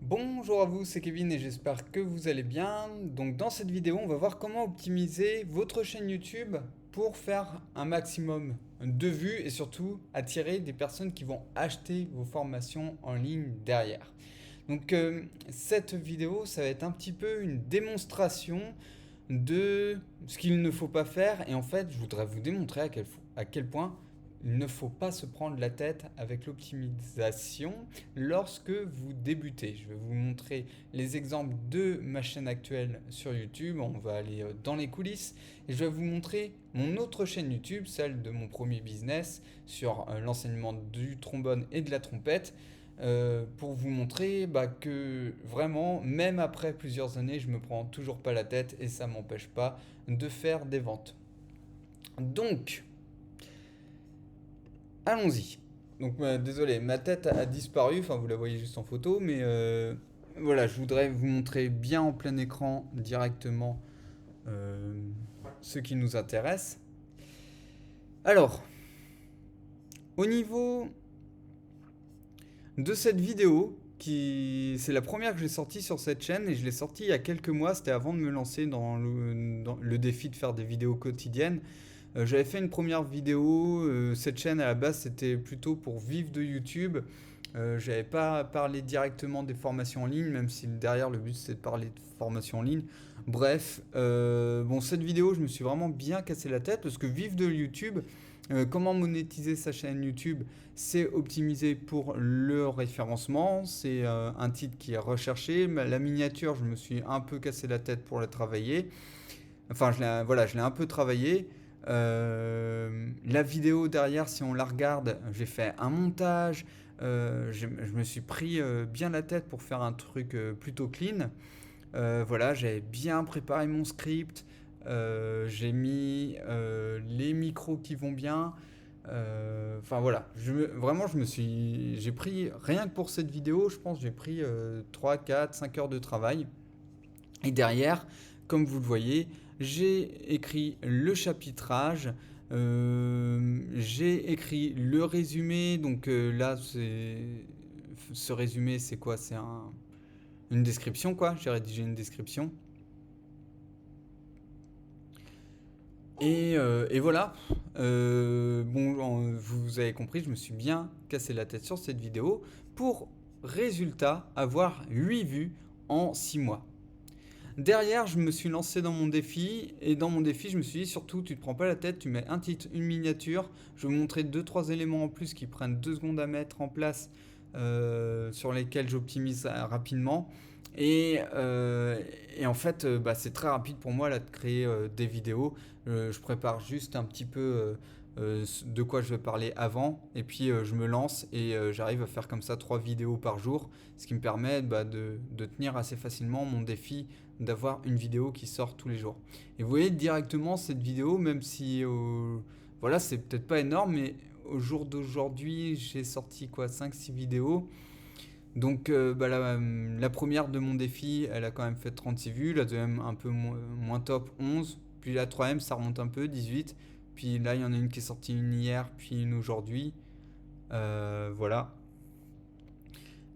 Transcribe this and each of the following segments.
Bonjour à vous, c'est Kevin et j'espère que vous allez bien. Donc dans cette vidéo, on va voir comment optimiser votre chaîne YouTube pour faire un maximum de vues et surtout attirer des personnes qui vont acheter vos formations en ligne derrière. Donc cette vidéo, ça va être un petit peu une démonstration de ce qu'il ne faut pas faire et en fait, je voudrais vous démontrer à quel point il ne faut pas se prendre la tête avec l'optimisation lorsque vous débutez. Je vais vous montrer les exemples de ma chaîne actuelle sur YouTube. On va aller dans les coulisses et je vais vous montrer mon autre chaîne YouTube, celle de mon premier business sur l'enseignement du trombone et de la trompette. Pour vous montrer que vraiment, même après plusieurs années, je me prends toujours pas la tête et ça m'empêche pas de faire des ventes. Donc, allons-y. Donc désolé, ma tête a disparu, enfin vous la voyez juste en photo, mais voilà, je voudrais vous montrer bien en plein écran directement euh, ce qui nous intéresse. Alors, au niveau de cette vidéo, c'est la première que j'ai sortie sur cette chaîne et je l'ai sortie il y a quelques mois, c'était avant de me lancer dans le défi de faire des vidéos quotidiennes. J'avais fait une première vidéo, cette chaîne à la base c'était plutôt pour vivre de YouTube. J'avais pas parlé directement des formations en ligne, même si derrière le but c'était de parler de formations en ligne. Bref, bon cette vidéo je me suis vraiment bien cassé la tête parce que vivre de YouTube, comment monétiser sa chaîne YouTube, c'est optimiser pour le référencement, c'est un titre qui est recherché. La miniature, je me suis un peu cassé la tête pour la travailler. Enfin, voilà, je l'ai un peu travaillé. La vidéo derrière, si on la regarde, j'ai fait un montage. Je me suis pris bien la tête pour faire un truc plutôt clean. Voilà, j'avais bien préparé mon script. J'ai mis les micros qui vont bien. Enfin voilà, vraiment j'ai pris, rien que pour cette vidéo, je pense que j'ai pris 3, 4, 5 heures de travail. Et derrière, comme vous le voyez, j'ai écrit le chapitrage, j'ai écrit le résumé. Donc là, ce résumé, c'est quoi? C'est une description, quoi. J'ai rédigé une description. Et voilà. Bon, vous avez compris, je me suis bien cassé la tête sur cette vidéo pour résultat avoir 8 vues en 6 mois. Derrière, je me suis lancé dans mon défi et dans mon défi, je me suis dit surtout, tu te prends pas la tête, tu mets un titre, une miniature. Je vais vous montrer deux trois éléments en plus qui prennent 2 secondes à mettre en place, sur lesquels j'optimise rapidement. Et, euh, et en fait, c'est très rapide pour moi là, de créer des vidéos. Je prépare juste un petit peu de quoi je vais parler avant, et puis je me lance et j'arrive à faire comme ça 3 vidéos par jour, ce qui me permet de tenir assez facilement mon défi d'avoir une vidéo qui sort tous les jours. Et vous voyez directement cette vidéo, même si voilà, c'est peut-être pas énorme, mais au jour d'aujourd'hui, j'ai sorti quoi, 5 6 vidéos. Donc la première de mon défi, elle a quand même fait 36 vues, la deuxième un peu moins top, 11, puis la troisième ça remonte un peu, 18, puis là il y en a une qui est sortie une hier, puis une aujourd'hui. Voilà.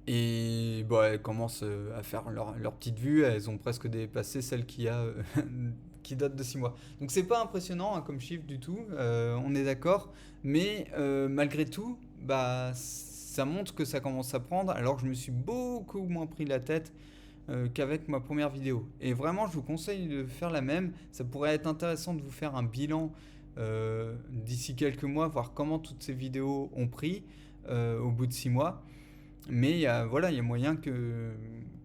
Et bon, elles commencent à faire leur petite vue, elles ont presque dépassé celle qui date de 6 mois. Donc c'est pas impressionnant hein, comme chiffre du tout, on est d'accord, mais malgré tout, ça montre que ça commence à prendre, alors que je me suis beaucoup moins pris la tête qu'avec ma première vidéo. Et vraiment, je vous conseille de faire la même, ça pourrait être intéressant de vous faire un bilan d'ici quelques mois, voir comment toutes ces vidéos ont pris au bout de 6 mois. Mais voilà, il y a moyen que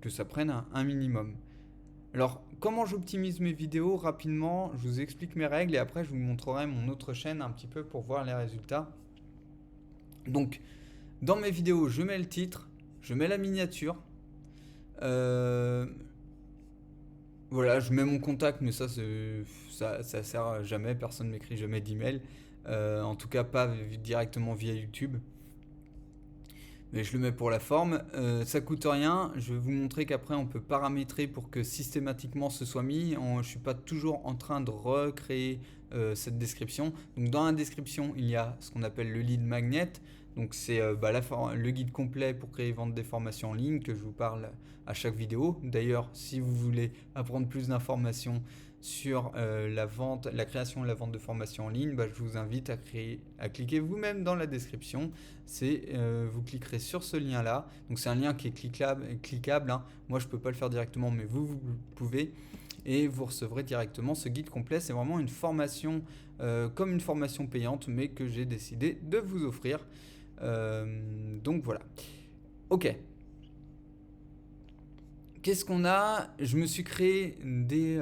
ça prenne un minimum. Alors, comment j'optimise mes vidéos rapidement? Je vous explique mes règles et après je vous montrerai mon autre chaîne un petit peu pour voir les résultats. Donc, dans mes vidéos, je mets le titre, je mets la miniature. euh, voilà, je mets mon contact, mais ça sert à jamais, personne ne m'écrit jamais d'email. En tout cas, pas directement via YouTube. Mais je le mets pour la forme. Ça coûte rien. Je vais vous montrer qu'après on peut paramétrer pour que systématiquement ce soit mis. Je ne suis pas toujours en train de recréer cette description. Donc dans la description, il y a ce qu'on appelle le lead magnet. Donc c'est le guide complet pour créer et vendre des formations en ligne que je vous parle à chaque vidéo. D'ailleurs, si vous voulez apprendre plus d'informations sur la vente, la création et la vente de formations en ligne, je vous invite à cliquer vous-même dans la description. Vous cliquerez sur ce lien-là. Donc c'est un lien qui est cliquable, hein. Moi, je ne peux pas le faire directement, mais vous pouvez. Et vous recevrez directement ce guide complet. C'est vraiment une formation, comme une formation payante, mais que j'ai décidé de vous offrir. Donc voilà. Ok. Qu'est-ce qu'on a? Je me suis créé des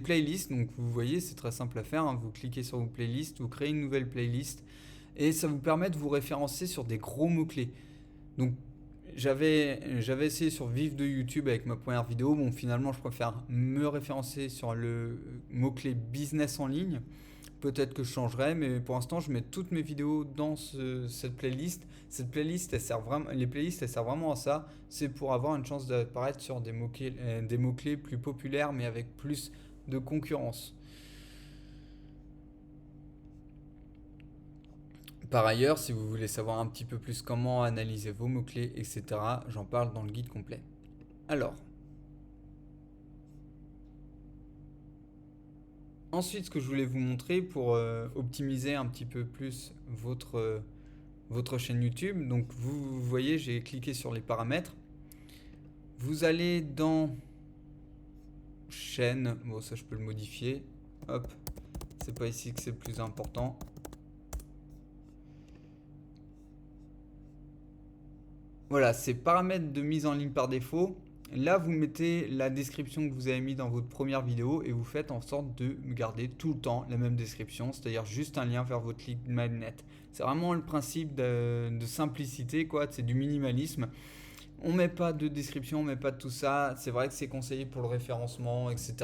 playlists. Donc vous voyez, c'est très simple à faire, hein. Vous cliquez sur vos playlists, vous créez une nouvelle playlist et ça vous permet de vous référencer sur des gros mots-clés. Donc j'avais essayé sur Vive de YouTube avec ma première vidéo. Bon, finalement, je préfère me référencer sur le mot-clé business en ligne. Peut-être que je changerai, mais pour l'instant, je mets toutes mes vidéos dans cette playlist. Cette playlist, les playlists, elles servent vraiment à ça. C'est pour avoir une chance d'apparaître sur des mots-clés plus populaires, mais avec plus de concurrence. Par ailleurs, si vous voulez savoir un petit peu plus comment analyser vos mots-clés, etc., j'en parle dans le guide complet. Alors, ensuite, ce que je voulais vous montrer pour optimiser un petit peu plus votre chaîne YouTube. Donc vous voyez, j'ai cliqué sur les paramètres. Vous allez dans chaîne. Bon, ça je peux le modifier. Hop, c'est pas ici que c'est le plus important. Voilà, c'est paramètres de mise en ligne par défaut. Là, vous mettez la description que vous avez mis dans votre première vidéo et vous faites en sorte de garder tout le temps la même description, c'est-à-dire juste un lien vers votre lead magnet. C'est vraiment le principe de simplicité, quoi. C'est du minimalisme. On met pas de description, on met pas de tout ça. C'est vrai que c'est conseillé pour le référencement, etc.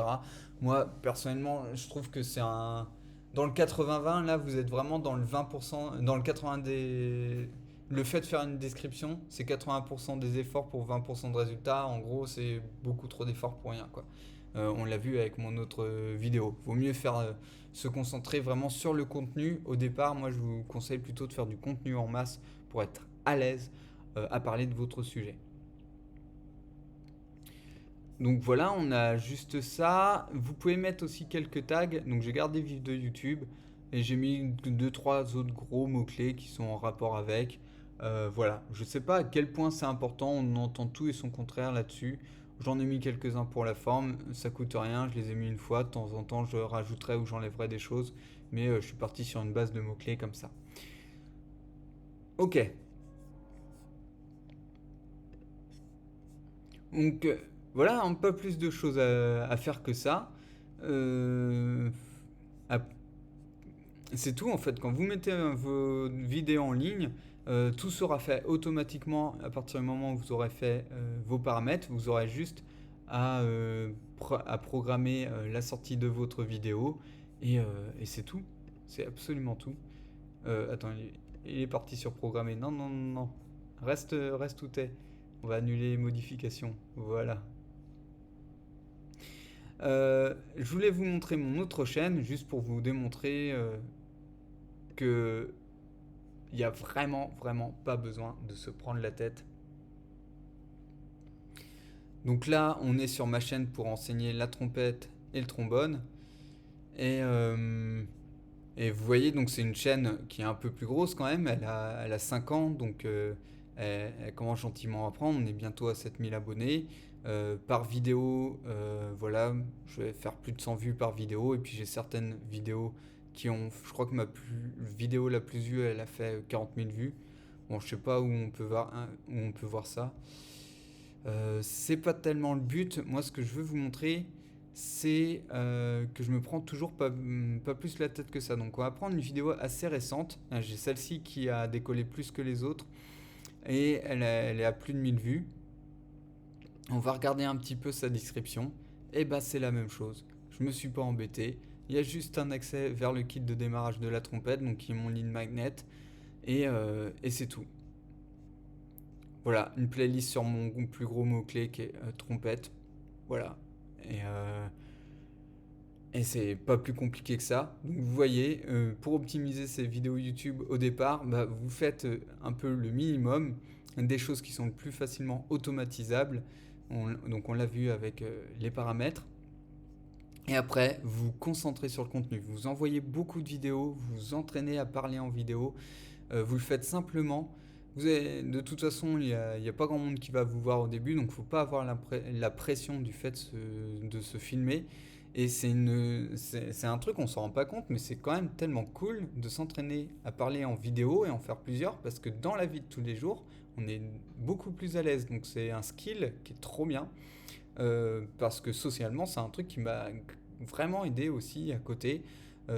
Moi, personnellement, je trouve que c'est un... Dans le 80-20, là, vous êtes vraiment dans le 20%, dans le 80 des... Le fait de faire une description, c'est 80% des efforts pour 20% de résultats. En gros, c'est beaucoup trop d'efforts pour rien, quoi. On l'a vu avec mon autre vidéo. Vaut mieux se concentrer vraiment sur le contenu. Au départ, moi, je vous conseille plutôt de faire du contenu en masse pour être à l'aise à parler de votre sujet. Donc voilà, on a juste ça. Vous pouvez mettre aussi quelques tags. Donc j'ai gardé Vive de YouTube et j'ai mis 2-3 autres gros mots-clés qui sont en rapport avec. Voilà, je sais pas à quel point c'est important, on entend tout et son contraire là-dessus. J'en ai mis quelques-uns pour la forme, ça coûte rien, je les ai mis une fois, de temps en temps je rajouterai ou j'enlèverai des choses, mais je suis parti sur une base de mots-clés comme ça. Ok, donc voilà, un peu plus de choses à faire que ça. Euh, c'est tout en fait. Quand vous mettez vos vidéos en ligne, tout sera fait automatiquement à partir du moment où vous aurez fait vos paramètres. Vous aurez juste à programmer la sortie de votre vidéo et c'est tout. C'est absolument tout. Attends, il est parti sur programmer. Non, non, non, non. Reste où t'es. On va annuler les modifications. Voilà. Je voulais vous montrer mon autre chaîne juste pour vous démontrer que il n'y a vraiment, vraiment pas besoin de se prendre la tête. Donc là, on est sur ma chaîne pour enseigner la trompette et le trombone. Et, euh, et vous voyez, donc c'est une chaîne qui est un peu plus grosse quand même. Elle a 5 ans, donc elle commence gentiment à prendre. On est bientôt à 7000 abonnés. Par vidéo, voilà, je vais faire plus de 100 vues par vidéo. Et puis j'ai certaines vidéos je crois que vidéo la plus vue, elle a fait 40 000 vues. Bon, je sais pas où on peut voir, hein, où on peut voir ça. C'est pas tellement le but. Moi, ce que je veux vous montrer, c'est que je me prends toujours pas plus la tête que ça. Donc, on va prendre une vidéo assez récente. J'ai celle-ci qui a décollé plus que les autres et elle est à plus de 1000 vues. On va regarder un petit peu sa description. Et bah, c'est la même chose. Je me suis pas embêté. Il y a juste un accès vers le kit de démarrage de la trompette, donc qui est mon lead magnet, et c'est tout. Voilà, une playlist sur mon plus gros mot-clé qui est trompette. Voilà. Et, Et c'est pas plus compliqué que ça. Donc vous voyez, pour optimiser ces vidéos YouTube au départ, bah, vous faites un peu le minimum, des choses qui sont le plus facilement automatisables. Donc on l'a vu avec les paramètres. Et après, vous vous concentrez sur le contenu. Vous envoyez beaucoup de vidéos, vous vous entraînez à parler en vidéo. Vous le faites simplement. De toute façon, il y a pas grand monde qui va vous voir au début, donc il ne faut pas avoir la pression du fait de se filmer. Et c'est un truc, on ne s'en rend pas compte, mais c'est quand même tellement cool de s'entraîner à parler en vidéo et en faire plusieurs, parce que dans la vie de tous les jours, on est beaucoup plus à l'aise. Donc c'est un skill qui est trop bien, parce que socialement, c'est un truc qui m'a vraiment aidé aussi à côté.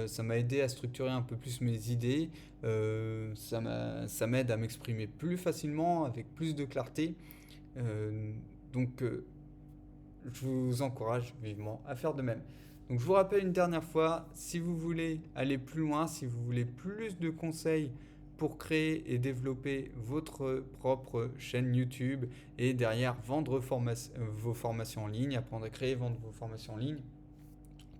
Ça m'a aidé à structurer un peu plus mes idées. Ça m'aide à m'exprimer plus facilement, avec plus de clarté. Donc, je vous encourage vivement à faire de même. Donc, je vous rappelle une dernière fois, si vous voulez aller plus loin, si vous voulez plus de conseils pour créer et développer votre propre chaîne YouTube et derrière vendre vos formations en ligne, apprendre à créer et vendre vos formations en ligne,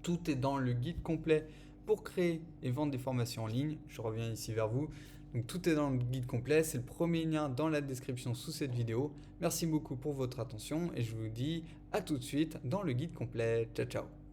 tout est dans le guide complet pour créer et vendre des formations en ligne. Je reviens ici vers vous. Donc tout est dans le guide complet. C'est le premier lien dans la description sous cette vidéo. Merci beaucoup pour votre attention et je vous dis à tout de suite dans le guide complet. Ciao ciao.